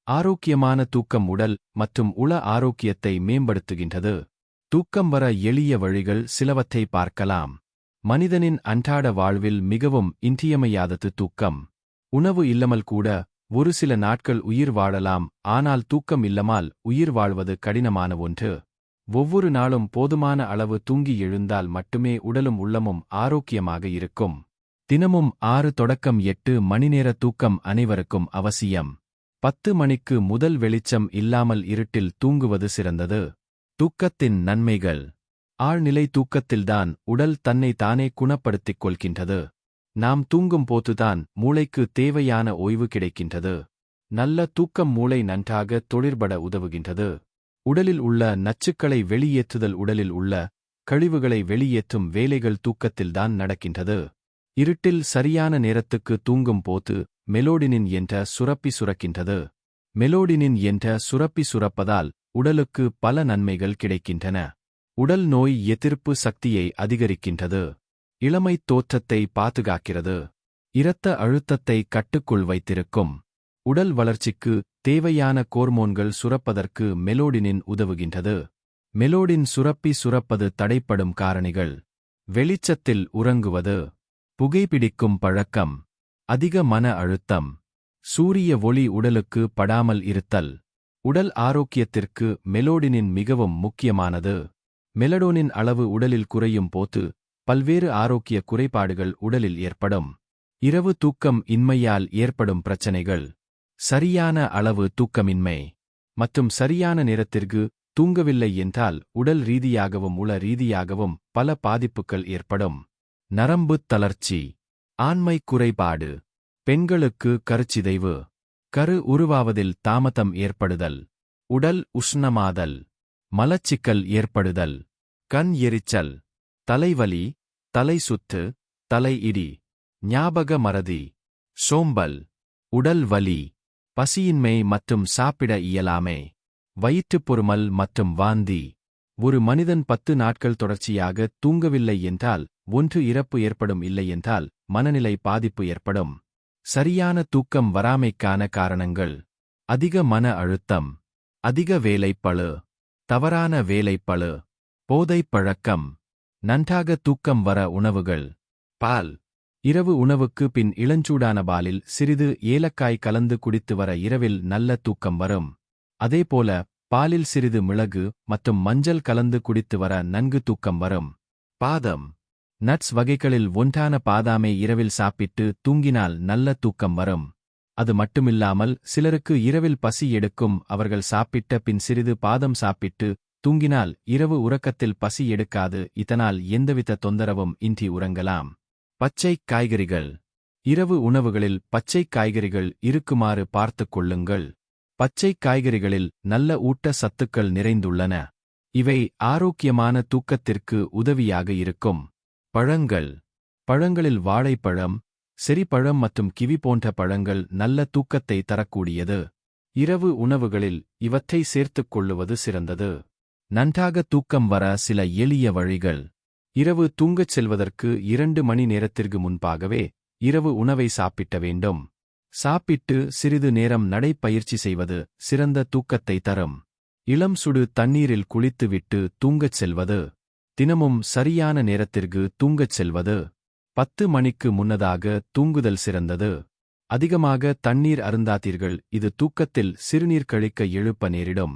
ஆரோக்கியமான தூக்கம் உடல் மற்றும் உள ஆரோக்கியத்தை மேம்படுத்துகின்றது. தூக்கம் வர எளிய வழிகள் சிலவற்றை பார்க்கலாம். மனிதனின் அன்றாட வாழ்வில் மிகவும் இன்றியமையாதது தூக்கம். உணவு இல்லாமல் கூட ஒரு சில நாட்கள் உயிர் வாழலாம், ஆனால் தூக்கம் இல்லாமல் உயிர் வாழ்வது கடினமான ஒன்று. ஒவ்வொரு நாளும் போதுமான அளவு தூங்கி எழுந்தால் மட்டுமே உடலும் உள்ளமும் ஆரோக்கியமாக இருக்கும். தினமும் 6 to 8 மணிநேர தூக்கம் அனைவருக்கும் அவசியம். 10 மணிக்கு முதல் வெளிச்சம் இல்லாமல் இருட்டில் தூங்குவது சிறந்தது. தூக்கத்தின் நன்மைகள். ஆழ்நிலை தூக்கத்தில்தான் உடல் தன்னை தானே குணப்படுத்திக் கொள்கின்றது. நாம் தூங்கும் போதுதான் மூளைக்கு தேவையான ஓய்வு கிடைக்கின்றது. நல்ல தூக்கம் மூளை நன்றாக தொழிற்பட உதவுகின்றது. உடலில் உள்ள நச்சுக்களை வெளியேற்றுதல். உடலில் உள்ள கழிவுகளை வெளியேற்றும் வேலைகள் தூக்கத்தில்தான் நடக்கின்றது. இருட்டில் சரியான நேரத்துக்கு தூங்கும் போது மெலோடினின் என்ற சுரப்பி சுரக்கின்றது. மெலோடினின் என்ற சுரப்பி சுரப்பதால் உடலுக்கு பல நன்மைகள் கிடைக்கின்றன. உடல் நோய் எதிர்ப்பு சக்தியை அதிகரிக்கின்றது. இளமைத் தோற்றத்தை பாதுகாக்கிறது. இரத்த அழுத்தத்தை கட்டுக்குள் வைத்திருக்கும். உடல் வளர்ச்சிக்கு தேவையான ஹோர்மோன்கள் சுரப்பதற்கு மெலோடினின் உதவுகின்றது. மெலோடின் சுரப்பி சுரப்பது தடைப்படும் காரணிகள். வெளிச்சத்தில் உறங்குவது. புகைப்பிடிக்கும் பழக்கம். அதிக மன அழுத்தம். சூரிய ஒளி உடலுக்கு படாமல் இருத்தல். உடல் ஆரோக்கியத்திற்கு மெலோடினின் மிகவும் முக்கியமானது. மெலடோனின் அளவு உடலில் குறையும் போது பல்வேறு ஆரோக்கிய குறைபாடுகள் உடலில் ஏற்படும். இரவு தூக்கம் இன்மையால் ஏற்படும் பிரச்சனைகள். சரியான அளவு தூக்கமின்மை மற்றும் சரியான நேரத்திற்கு தூங்கவில்லை என்றால் உடல் ரீதியாகவும் உள ரீதியாகவும் பல பாதிப்புகள் ஏற்படும். நரம்புத் தளர்ச்சி. ஆண்மை குறைபாடு. பெண்களுக்கு கருச்சிதைவு. கரு உருவாவதில் தாமதம் ஏற்படுதல். உடல் உஷ்ணமாதல். மலச்சிக்கல் ஏற்படுதல். கண் எரிச்சல். தலைவலி, தலை சுத்து, தலை இடி, ஞாபக மறதி, சோம்பல், உடல் வலி, பசியின்மை மற்றும் சாப்பிட இயலாமை, வயிற்றுப்பொருமல் மற்றும் வாந்தி. ஒரு மனிதன் 10 நாட்கள் தொடர்ச்சியாக தூங்கவில்லை என்றால் ஒன்று இறப்பு ஏற்படும், இல்லையென்றால் மனநிலை பாதிப்பு ஏற்படும். சரியான தூக்கம் வராமைக்கான காரணங்கள். அதிக மன அழுத்தம். அதிக வேலைப்பளு. தவறான வேலைப்பளு. போதைப் பழக்கம். நன்றாக தூக்கம் வர உணவுகள். பால். இரவு உணவுக்கு பின் இளஞ்சூடான பாலில் சிறிது ஏலக்காய் கலந்து குடித்து வர இரவில் நல்ல தூக்கம் வரும். அதேபோல பாலில் சிறிது மிளகு மற்றும் மஞ்சள் கலந்து குடித்து வர நன்கு தூக்கம் வரும். பாதம். நட்ஸ் வகைகளில் ஒன்றான பாதாமை இரவில் சாப்பிட்டு தூங்கினால் நல்ல தூக்கம் வரும். அது மட்டுமில்லாமல் சிலருக்கு இரவில் பசி எடுக்கும். அவர்கள் சாப்பிட்ட பின் சிறிது பாதம் சாப்பிட்டு தூங்கினால் இரவு உறக்கத்தில் பசி எடுக்காது. இதனால் எந்தவித தொந்தரவும் இன்றி உறங்கலாம். பச்சைக் காய்கறிகள். இரவு உணவுகளில் பச்சைக் காய்கறிகள் இருக்குமாறு பார்த்துக் கொள்ளுங்கள். பச்சைக் காய்கறிகளில் நல்ல ஊட்ட சத்துக்கள் நிறைந்துள்ளன. இவை ஆரோக்கியமான தூக்கத்திற்கு உதவியாக இருக்கும். பழங்கள். பழங்களில் வாழைப்பழம், செரிப்பழம் மற்றும் கிவி போன்ற பழங்கள் நல்ல தூக்கத்தை தரக்கூடியது. இரவு உணவுகளில் இவற்றை சேர்த்துக் கொள்ளுவது சிறந்தது. நன்றாக தூக்கம் வர சில எளிய வழிகள். இரவு தூங்கச் செல்வதற்கு 2 மணி நேரத்திற்கு முன்பாகவே இரவு உணவை சாப்பிட வேண்டும். சாப்பிட்டு சிறிது நேரம் நடைப்பயிற்சி செய்வது சிறந்த தூக்கத்தை தரும். இளம் சுடு தண்ணீரில் குளித்துவிட்டு தூங்கச் செல்வது. தினமும் சரியான நேரத்திற்கு தூங்கச் செல்வது. 10 மணிக்கு முன்னதாக தூங்குதல் சிறந்தது. அதிகமாக தண்ணீர் அருந்தாதீர்கள், இது தூக்கத்தில் சிறுநீர் கழிக்க எழுப்ப நேரிடும்.